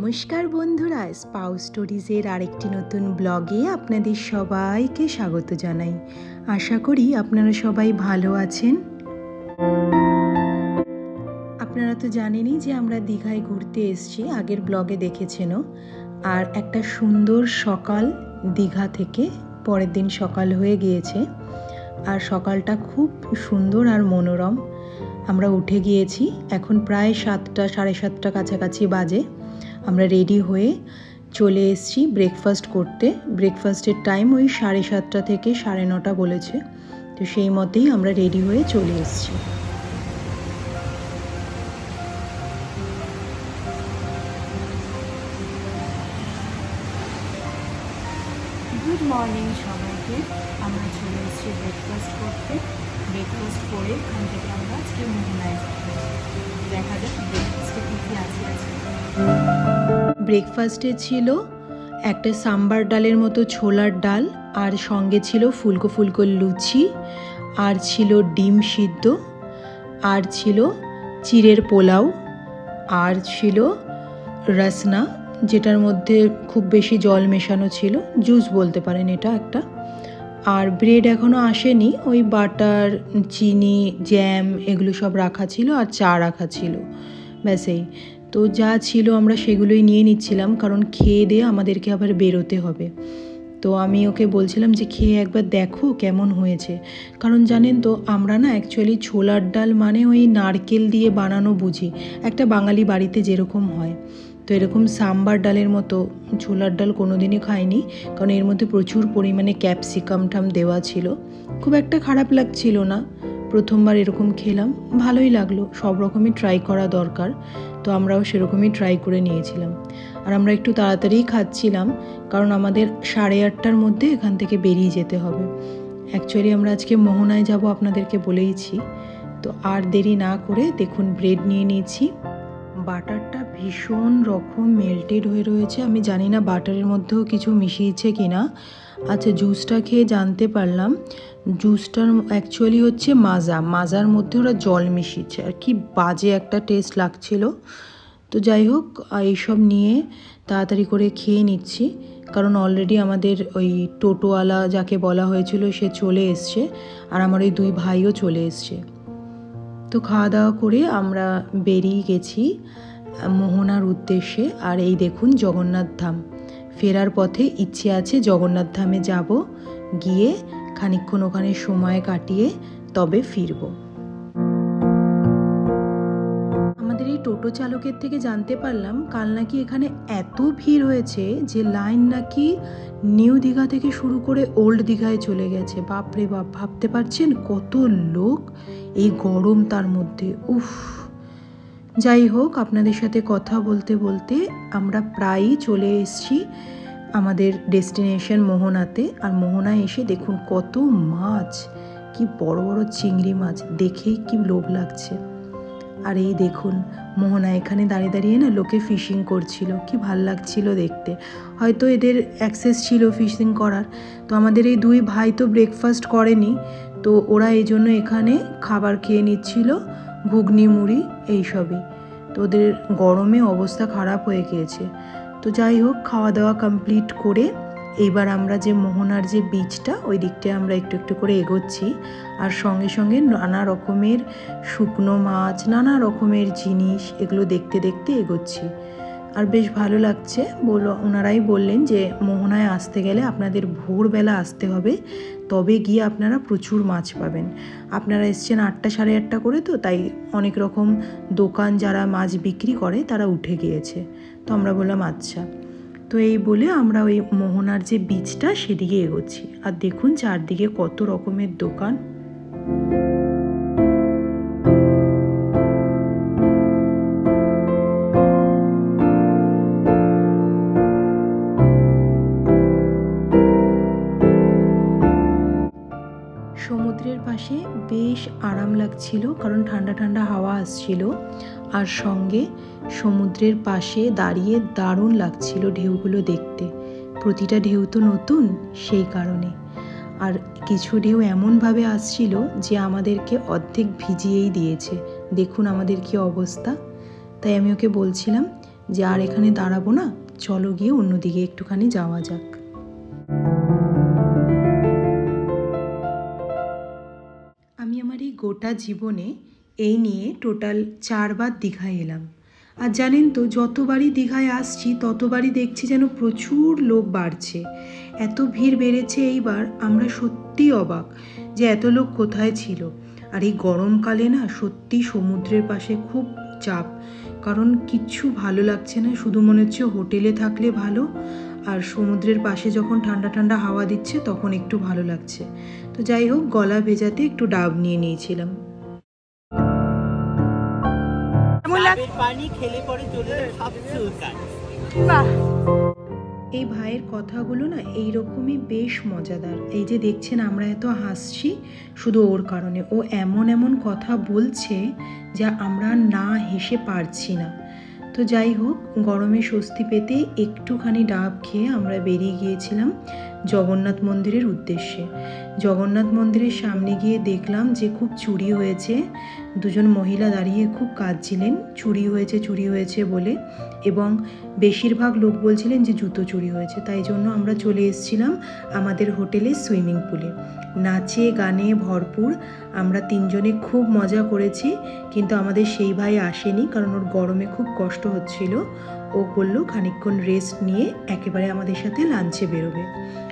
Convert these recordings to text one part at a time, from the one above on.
নমস্কার বন্ধুরা, স্পাউ স্টোরিজের আরেকটি নতুন ব্লগে আপনাদের সবাইকে স্বাগত জানাই। আশা করি আপনারা সবাই ভালো আছেন। আপনারা তো জানেনই যে আমরা দীঘায় ঘুরতে এসেছি, আগের ব্লগে দেখেছেনও। আর একটা সুন্দর সকাল, দীঘা থেকে পরের দিন সকাল হয়ে গিয়েছে। আর সকালটা খুব সুন্দর আর মনোরম। আমরা উঠে গিয়েছি, এখন প্রায় 7টা সাড়ে 7টা কাছাকাছি বাজে। আমরা রেডি হয়ে চলে এসেছি ব্রেকফাস্ট করতে। ব্রেকফাস্টের টাইম ওই 7:30 থেকে 9:30 বলেছে, তো সেই মতেই আমরা রেডি হয়ে চলে এসেছি। গুড মর্নিং সবাইকে। আমরা চলে এসেছি ব্রেকফাস্ট করতে। ব্রেকফাস্ট করে ওখান থেকে আমরা আজকে মোহনায় দেখা যাক ব্রেকফাস্টে কী কী আছে। ব্রেকফাস্টে ছিল একটা সাম্বার ডালের মতো ছোলার ডাল, আর সঙ্গে ছিল ফুলকো ফুলকো লুচি, আর ছিল ডিম সিদ্ধ, আর ছিল চিড়ের পোলাও, আর ছিল রসনা, যেটার মধ্যে খুব বেশি জল মেশানো ছিল, জুস বলতে পারেন এটা একটা। আর ব্রেড এখনও আসেনি, ওই বাটার, চিনি, জ্যাম এগুলো সব রাখা ছিল, আর চা রাখা ছিল, ব্যাস এই। তো যা ছিল আমরা সেগুলোই নিয়ে নিচ্ছিলাম, কারণ খেয়ে দিয়ে আমাদেরকে আবার বেরোতে হবে। তো আমি ওকে বলছিলাম যে খেয়ে একবার দেখো কেমন হয়েছে, কারণ জানেন তো আমরা না অ্যাকচুয়ালি ছোলার ডাল মানে ওই নারকেল দিয়ে বানানো বুঝি, একটা বাঙালি বাড়িতে যেরকম হয়। তো এরকম সাম্বার ডালের মতো ছোলার ডাল কোনো দিনই খাইনি, কারণ এর মধ্যে প্রচুর পরিমাণে ক্যাপসিকাম দেওয়া ছিল। খুব একটা খারাপ লাগছিল না, প্রথমবার এরকম খেলাম, ভালোই লাগলো। সব রকমই ট্রাই করা দরকার, তো আমরাও সেরকমই ট্রাই করে নিয়েছিলাম। আর আমরা একটু তাড়াতাড়িই খাচ্ছিলাম, কারণ আমাদের 8:30টার মধ্যে এখান থেকে বেরিয়ে যেতে হবে। অ্যাকচুয়ালি আমরা আজকে মোহনায় যাব, আপনাদেরকে বলেইছি। তো আর দেরি না করে দেখুন ব্রেড নিয়ে নিয়েছি। বাটারটা ভীষণ রকম মেল্টেড হয়ে রয়েছে, আমি জানি না বাটারের মধ্যেও কিছু মিশিয়েছে কিনা। আচ্ছা, জুসটা খেয়ে জানতে পারলাম জুসটার অ্যাকচুয়ালি হচ্ছে মাজার মধ্যে ওরা জল মিশিয়েছে, আর কি বাজে একটা টেস্ট লাগছিল। তো যাই হোক, এইসব নিয়ে তাড়াতাড়ি করে খেয়ে নিচ্ছি, কারণ অলরেডি আমাদের ওই টোটোওয়ালা যাকে বলা হয়েছিল সে চলে এসছে, আর আমার ওই 2 ভাইও চলে এসছে। তো খাওয়া দাওয়া করে আমরা বেরিয়ে গেছি মোহনার উদ্দেশ্যে। আর এই দেখুন জগন্নাথ ধাম, ফেরার পথে ইচ্ছে আছে জগন্নাথ ধামে যাব, গিয়ে খানিকক্ষণ ওখানে সময় কাটিয়ে তবে ফিরব। আমাদের এই টোটো চালকের থেকে জানতে পারলাম কাল নাকি এখানে এত ভিড় হয়েছে যে লাইন নাকি নিউ দীঘা থেকে শুরু করে ওল্ড দীঘায় চলে গেছে। বাপরে বাপ, ভাবতে পারছেন কত লোক এই গরম, তার মধ্যে উফ। যাই হোক, আপনাদের সাথে কথা বলতে বলতে আমরা প্রায়ই চলে এসেছি আমাদের ডেস্টিনেশন মোহনাতে। আর মোহনায় এসে দেখুন কত মাছ, কি বড় বড় চিংড়ি মাছ, দেখেই কি লোভ লাগছে। আর এই দেখুন মোহনা, এখানে দাঁড়িয়ে দাঁড়িয়ে না লোকে ফিশিং করছিল, কি ভাল লাগছিল দেখতে। হয়তো এদের অ্যাক্সেস ছিল ফিশিং করার। তো আমাদের এই 2 ভাই তো ব্রেকফাস্ট করেনি, তো ওরা এই জন্য এখানে খাবার খেয়ে নিচ্ছিল, ঘুগনি মুড়ি এইসবই। তো ওদের গরমে অবস্থা খারাপ হয়ে গিয়েছে। তো যাই হোক, খাওয়া দাওয়া কমপ্লিট করে এইবার আমরা যে মোহনার যে বিচটা, ওই দিকটায় আমরা একটু একটু করে এগোচ্ছি। আর সঙ্গে সঙ্গে নানা রকমের শুকনো মাছ, নানা রকমের জিনিস, এগুলো দেখতে দেখতে এগোচ্ছি। আর বেশ ভালো লাগছে। ওনারাই বললেন যে মোহনায় আসতে গেলে আপনাদের ভোরবেলা আসতে হবে, তবে গিয়ে আপনারা প্রচুর মাছ পাবেন। আপনারা এসছেন 8টা সাড়ে 8টা করে, তো তাই অনেক রকম দোকান যারা মাছ বিক্রি করে তারা উঠে গিয়েছে। তো আমরা বললাম আচ্ছা। তো এই বলে আমরা ওই মোহনার যে বিচটা সেদিকে এগোচ্ছি। আর দেখুন চারদিকে কত রকমের দোকান। সমুদ্রের পাশে বেশ আরাম লাগছিল, কারণ ঠান্ডা ঠান্ডা হাওয়া আসছিল, আর সঙ্গে সমুদ্রের পাশে দাঁড়িয়ে দারুণ লাগছিল ঢেউগুলো দেখতে। প্রতিটা ঢেউ তো নতুন, সেই কারণে। আর কিছু ঢেউ এমনভাবে আসছিল যে আমাদেরকে অর্ধেক ভিজিয়েই দিয়েছে। দেখুন আমাদের কি অবস্থা। তাই আমি ওকে বলছিলাম যে আর এখানে দাঁড়াবো না, চলো গিয়ে অন্যদিকে একটুখানি যাওয়া যাক। আমি আমার এই গোটা জীবনে এই নিয়ে টোটাল 4 বার দীঘায় এলাম। আর জানেন তো, যতবারই দীঘায় আসছি ততবারই দেখছি যেন প্রচুর লোক বাড়ছে, এত ভিড় বেড়েছে এইবার। আমরা সত্যি অবাক যে এত লোক কোথায় ছিল। আর এই গরমকালে না সত্যি সমুদ্রের পাশে খুব চাপ, কারণ কিচ্ছু ভালো লাগছে না, শুধু মনে হচ্ছে হোটেলে থাকলে ভালো। আর সমুদ্রের পাশে যখন ঠান্ডা ঠান্ডা হাওয়া দিচ্ছে তখন একটু ভালো লাগছে। তো যাই হোক, গলা ভেজাতে একটু ডাব নিয়ে নিয়েছিলাম। এই ভাইয়ের কথাগুলো না এইরকমই বেশ মজাদার। এই যে দেখছেন আমরা এত হাসছি শুধু ওর কারণে। ও এমন এমন কথা বলছে যা আমরা না হেসে পারছি না। তো যাই হোক, গরমে স্বস্তি পেতে একটুখানি ডাব খেয়ে আমরা বেরিয়ে গিয়েছিলাম জগন্নাথ মন্দিরের উদ্দেশ্যে। জগন্নাথ মন্দিরের সামনে গিয়ে দেখলাম যে খুব চুরি হয়েছে। দুজন মহিলা দাঁড়িয়ে খুব কাঁদছিলেন চুরি হয়েছে বলে, এবং বেশিরভাগ লোক বলছিলেন যে জুতো চুরি হয়েছে। তাই জন্য আমরা চলে এসেছিলাম আমাদের হোটেলের সুইমিং পুলে। নাচে গানে ভরপুর, আমরা 3 জনে খুব মজা করেছি। কিন্তু আমাদের সেই ভাই আসেনি, কারণ ওর গরমে খুব কষ্ট হচ্ছিল। ও বলল খানিকক্ষণ রেস্ট নিয়ে একেবারে আমাদের সাথে লাঞ্চে বেরোবে,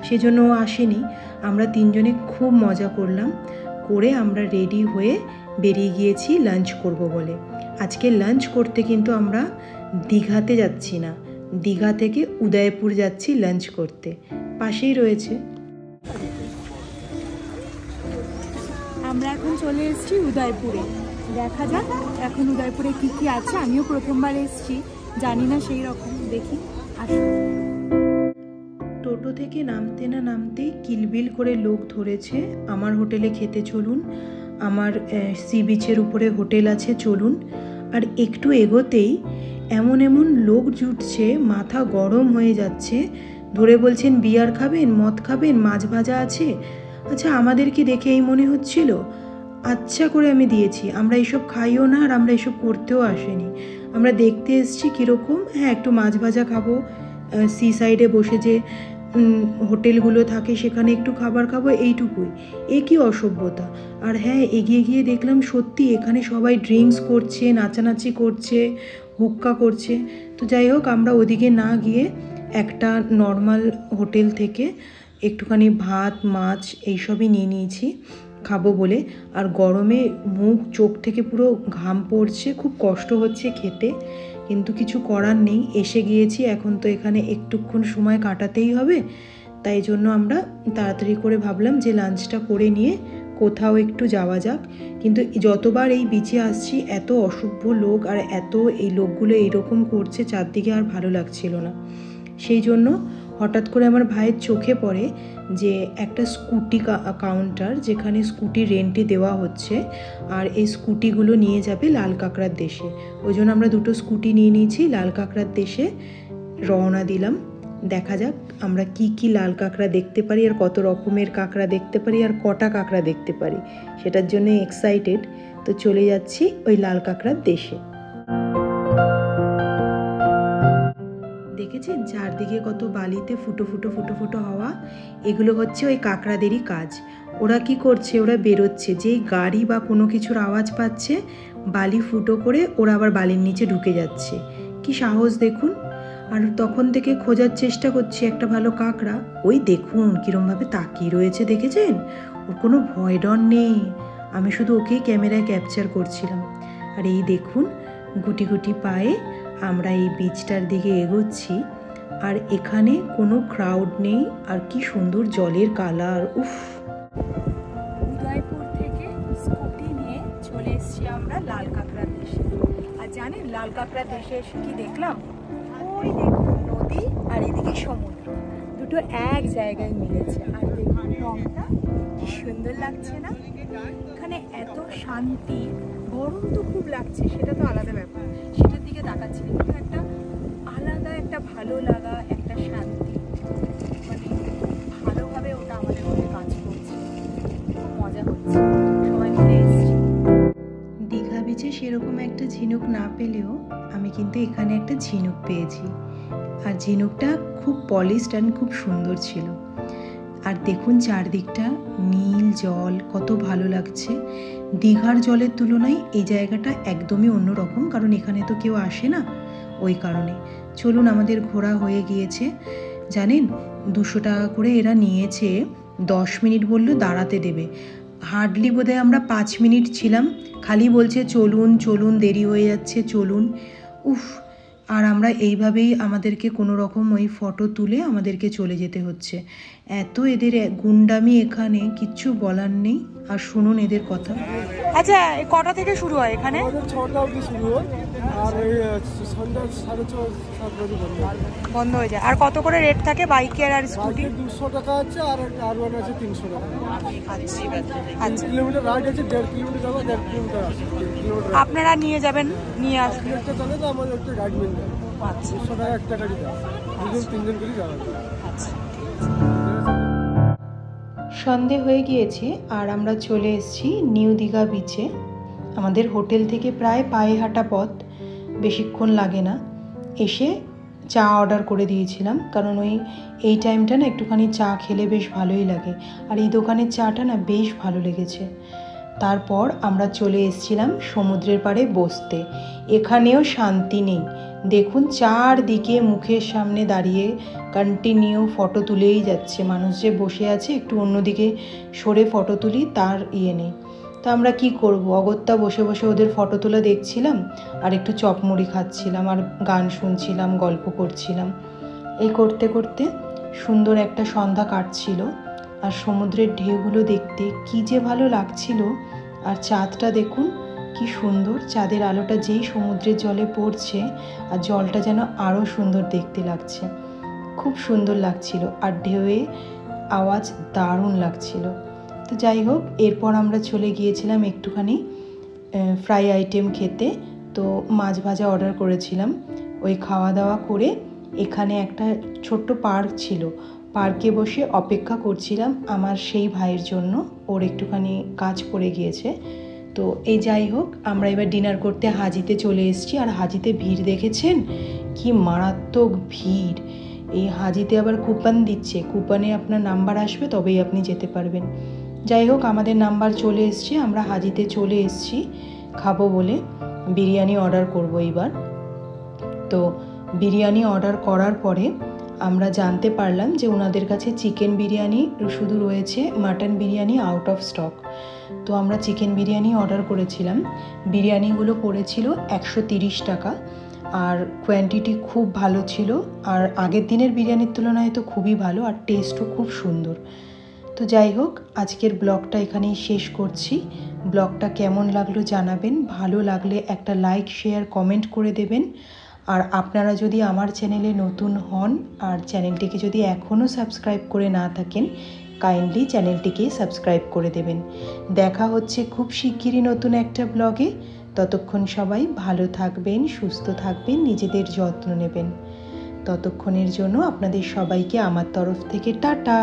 সেজন্য ও আসেনি। আমরা 3 জনে খুব মজা করলাম, করে আমরা রেডি হয়ে বেরিয়ে গিয়েছি লাঞ্চ করব বলে। আজকে লাঞ্চ করতে কিন্তু আমরা দীঘাতে যাচ্ছি না, দীঘা থেকে উদয়পুর যাচ্ছি লাঞ্চ করতে, পাশেই রয়েছে। আমরা এখন চলে এসেছি উদয়পুরে। দেখা যাক এখন উদয়পুরে কি কি আছে। আমিও প্রথমবার এসেছি, জানি না সেই রকম, দেখি। টোটো থেকে নামতে না নামতেই কিলবিল করে লোক ধরেছে, আমার হোটেলে খেতে চলুন, আমার সি বিচের উপরে হোটেল আছে চলুন। আর একটু এগোতেই এমন এমন লোক জুটছে, মাথা গরম হয়ে যাচ্ছে। ধরে বলছেন বিয়ার খাবেন, মদ খাবেন, মাছ ভাজা আছে। আচ্ছা, আমাদের কি দেখে এই মনে হচ্ছিল? আচ্ছা করে আমি দিয়েছি, আমরা এইসব খাইও না, আর আমরা এসব করতেও আসেনি। আমরা দেখতে এসেছি কীরকম, হ্যাঁ একটু মাছ ভাজা খাবো, সি সাইডে বসে যে হোটেলগুলো থাকে সেখানে একটু খাবার খাবো, এইটুকুই। এ কি অসভ্যতা! আর হ্যাঁ, এগিয়ে গিয়ে দেখলাম সত্যি এখানে সবাই ড্রিঙ্কস করছে, নাচানাচি করছে, হুক্কা করছে। তো যাই হোক, আমরা ওদিকে না গিয়ে একটা নর্মাল হোটেল থেকে একটুখানি ভাত মাছ এইসবই নিয়ে নিয়েছি খাবো বলে। আর গরমে মুখ চোখ থেকে পুরো ঘাম পড়ছে, খুব কষ্ট হচ্ছে খেতে, কিন্তু কিছু করার নেই, এসে গিয়েছি এখন, তো এখানে একটুক্ষণ সময় কাটাতেই হবে। তাই জন্য আমরা তাড়াতাড়ি করে ভাবলাম যে লাঞ্চটা করে নিয়ে কোথাও একটু যাওয়া যাক। কিন্তু যতবার এই বিচে আসছি এত অসভ্য লোক, আর এত এই লোকগুলো এইরকম করছে চারদিকে, আর ভালো লাগছিল না। সেই জন্য হঠাৎ করে আমার ভাইয়ের চোখে পড়ে যে একটা স্কুটি কাউন্টার, যেখানে স্কুটি রেন্টে দেওয়া হচ্ছে, আর এই স্কুটিগুলো নিয়ে যাবে লাল কাঁকড়ার দেশে। ওই জন্য আমরা 2টো স্কুটি নিয়ে নিয়েছি, লাল কাঁকড়ার দেশে রওনা দিলাম। দেখা যাক আমরা কি কি লাল কাঁকড়া দেখতে পারি, আর কত রকমের কাঁকড়া দেখতে পারি, আর কটা কাঁকড়া দেখতে পারি, সেটার জন্য এক্সাইটেড। তো চলে যাচ্ছি ওই লাল কাঁকড়ার দেশে। দেখেছেন চারদিকে কত বালিতে ফুটো ফুটো ফুটো ফুটো হওয়া, এগুলো হচ্ছে ওই কাঁকড়াদেরই কাজ। ওরা কি করছে, ওরা বেরোচ্ছে, যেই গাড়ি বা কোনো কিছুর আওয়াজ পাচ্ছে বালি ফুটো করে ওরা আবার বালির নিচে ঢুকে যাচ্ছে। কি সাহস দেখুন! আর তখন থেকে খোঁজার চেষ্টা করছি একটা ভালো কাঁকড়া। ওই দেখুন কীরমভাবে তাকিয়ে রয়েছে, দেখেছেন? ওর কোনো ভয় ডর নেই, আমি শুধু ওকেই ক্যামেরায় ক্যাপচার করছিলাম। আর এই দেখুন গুটি গুটি পায়ে আমরা এই বিচটার দিকে এগোচ্ছি, আর এখানে কোনো ক্রাউড নেই, আর কি সুন্দর জলের কালার! উফ! উদয়পুর থেকে স্কুটি নিয়ে চলে এসেছি আমরা লাল কাঁকড়ার দেশে। আর জানেন লাল কাঁকড়ার দেশে এসে কি দেখলাম? ওই দেখুন নদী আর এদিকে সমুদ্র, দুটো এক জায়গায় মিলেছে। আর দেখুন রংটা কি সুন্দর লাগছে না? এখানে এত শান্তি। গরম তো খুব লাগছে, সেটা তো আলাদা ব্যাপার, সেটার দিকে তাকাচ্ছি, কিন্তু একটা আলাদা একটা ভালো লাগা, একটা শান্তি, মানে ভালোভাবে ওটা আমাদের মধ্যে কাজ করছে, খুব মজা হচ্ছে, সময় মিলে এসেছি। দীঘা বিচে সেরকম একটা ঝিনুক না পেলেও আমি কিন্তু এখানে একটা ঝিনুক পেয়েছি, আর ঝিনুকটা খুব পলিশড অ্যান্ড খুব সুন্দর ছিল। আর দেখুন চারদিকটা নীল জল, কত ভালো লাগছে। দীঘার জলের তুলনায় এই জায়গাটা একদমই অন্যরকম, কারণ এখানে তো কেউ আসে না, ওই কারণে। চলুন, আমাদের ঘোরা হয়ে গিয়েছে। জানেন 200 টাকা করে এরা নিয়েছে, 10 মিনিট বললো দাঁড়াতে দেবে। হার্ডলি বোধহয় আমরা 5 মিনিট ছিলাম, খালি বলছে চলুন চলুন, দেরি হয়ে যাচ্ছে চলুন। উফ, আর আমরা এইভাবেই আমাদেরকে কোনো রকম ওই ফটো তুলে আমাদেরকে চলে যেতে হচ্ছে। এত এদের গুন্ডামি এখানে, কিচ্ছু বলার নেই। আর শুনুন এদের কথা। আচ্ছা, কটা থেকে শুরু হয় এখানে? 6টা অবধি শুরু হয়, আর ওই সন্ধ্যা 6:30-7 বাজে বন্ধ হয়ে যায়। আর কত করে রেট থাকে বাইকের আর স্কুটি? 200 টাকা আছে, আর R1 আছে 300 টাকা। আচ্ছা, কিলোমিটার রাইড আছে, 1.5 কিলোমিটার যাবো, 1.5 কিলোমিটার আছে। আপনারা নিয়ে যাবেন, নিয়ে আসবেন? একটা চলে তো আমাদের একটা গাইড মিল দেয়। 200 টাকা একটা গাড়ি দেয়, 2-3 জন করে যাওয়া যায়। সন্ধে হয়ে গিয়েছে আর আমরা চলে এসেছি নিউ দীঘা বিচে। আমাদের হোটেল থেকে প্রায় পায়ে হাঁটা পথ, বেশিক্ষণ লাগে না। এসে চা অর্ডার করে দিয়েছিলাম, কারণ এই টাইমটা না একটুখানি চা খেলে বেশ ভালোই লাগে, আর এই দোকানের চাটা না বেশ ভালো লেগেছে। তারপর আমরা চলে এসেছিলাম সমুদ্রের পাড়ে বসতে। এখানেও শান্তি নেই, দেখুন চারদিকে মুখের সামনে দাঁড়িয়ে কন্টিনিউ ফটো তুলেই যাচ্ছে মানুষ। যে বসে আছে একটু অন্যদিকে সরে ফটো তুলি, তার ইয়ে নেই। তো আমরা কি করব, অগত্যা বসে বসে ওদের ফটো তোলা দেখছিলাম, আর একটু চপমুড়ি খাচ্ছিলাম, আর গান শুনছিলাম, গল্প করছিলাম। এই করতে করতে সুন্দর একটা সন্ধ্যা কাটছিল, আর সমুদ্রের ঢেউগুলো দেখতে কি যে ভালো লাগছিল। আর চাঁদটা দেখুন কি সুন্দর, চাঁদের আলোটা যেই সমুদ্রের জলে পড়ছে, আর জলটা যেন আরও সুন্দর দেখতে লাগছে, খুব সুন্দর লাগছিল। আর ঢেউয়ে আওয়াজ দারুণ লাগছিল। তো যাই হোক, এরপর আমরা চলে গিয়েছিলাম একটুখানি ফ্রাই আইটেম খেতে। তো মাছ ভাজা অর্ডার করেছিলাম। ওই খাওয়া দাওয়া করে এখানে একটা ছোট্ট পার্ক ছিল, পার্কে বসে অপেক্ষা করছিলাম আমার সেই ভাইয়ের জন্য, ওর একটুখানি কাজ পড়ে গিয়েছে। তো এই যাই হোক, আমরা এবার ডিনার করতে হাজিতে চলে এসেছি। আর হাজিতে ভিড় দেখেছেন, কি মারাত্মক ভিড়। এই হাজিতে আবার কুপন দিচ্ছে, কুপনে আপনার নাম্বার আসবে তবেই আপনি যেতে পারবেন। যাই হোক, আমাদের নাম্বার চলে এসছে, আমরা হাজিতে চলে এসেছি খাবো বলে। বিরিয়ানি অর্ডার করব এইবার। তো বিরিয়ানি অর্ডার করার পরে আমরা জানতে পারলাম যে ওনাদের কাছে চিকেন বিরিয়ানি শুধু রয়েছে, mutton biryani out of stock. তো আমরা চিকেন বিরিয়ানি অর্ডার করেছিলাম। বিরিয়ানিগুলো পড়েছিল 130 টাকা, আর কোয়ান্টিটি খুব ভালো ছিল, আর আগের দিনের বিরিয়ানির তুলনায় তো খুবই ভালো, আর টেস্টও খুব সুন্দর। তো যাই হোক, আজকের ব্লগটা এখানেই শেষ করছি। ব্লগটা কেমন লাগলো জানাবেন, ভালো লাগলে একটা লাইক শেয়ার কমেন্ট করে দেবেন। আর আপনারা যদি আমার চ্যানেলে নতুন হন আর চ্যানেলটিকে যদি এখনও সাবস্ক্রাইব করে না থাকেন, কাইন্ডলি চ্যানেলটিকে সাবস্ক্রাইব করে দেবেন। দেখা হচ্ছে খুব শিগগিরই নতুন একটা ব্লগে। ততক্ষণ সবাই ভালো থাকবেন, সুস্থ থাকবেন, নিজেদের যত্ন নেবেন। ততক্ষণের জন্য আপনাদের সবাইকে আমার তরফ থেকে টাটা।